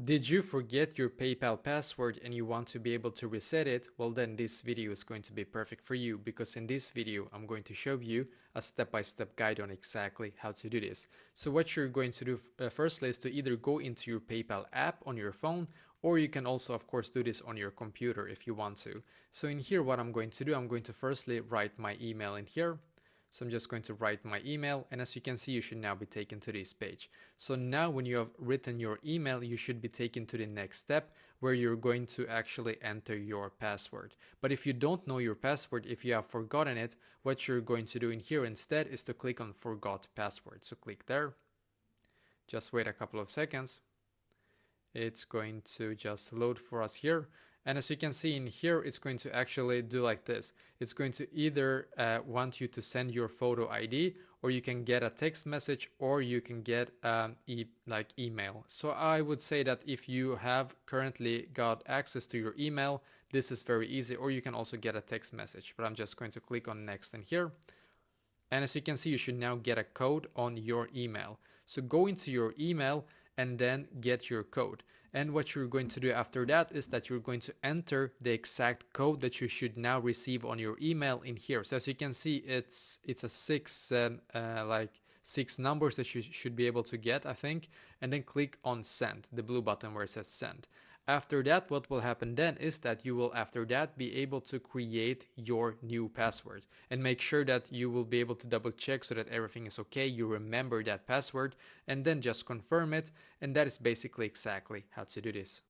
Did you forget your PayPal password and you want to be able to reset it? Well, then this video is going to be perfect for you, because in this video I'm going to show you a step-by-step guide on exactly how to do this. So what you're going to do firstly is to either go into your PayPal app on your phone, or you can also of course do this on your computer if you want to. So in here what I'm going to do, I'm going to firstly write my email in here. So I'm just going to write my email, and as you can see, you should now be taken to this page. So now when you have written your email, you should be taken to the next step where you're going to actually enter your password. But if you don't know your password, if you have forgotten it, what you're going to do in here instead is to click on forgot password. So click there. Just wait a couple of seconds. It's going to just load for us here. And as you can see in here, it's going to actually do like this. It's going to either want you to send your photo ID, or you can get a text message, or you can get email. So I would say that if you have currently got access to your email, this is very easy, or you can also get a text message. But I'm just going to click on next in here. And as you can see, you should now get a code on your email. So go into your email and then get your code. And what you're going to do after that is that you're going to enter the exact code that you should now receive on your email in here. So as you can see, it's a six numbers that you should be able to get, I think, and then click on send, the blue button where it says send. After that, what will happen then is that you will after that be able to create your new password, and make sure that you will be able to double check so that everything is okay, you remember that password, and then just confirm it. And that is basically exactly how to do this.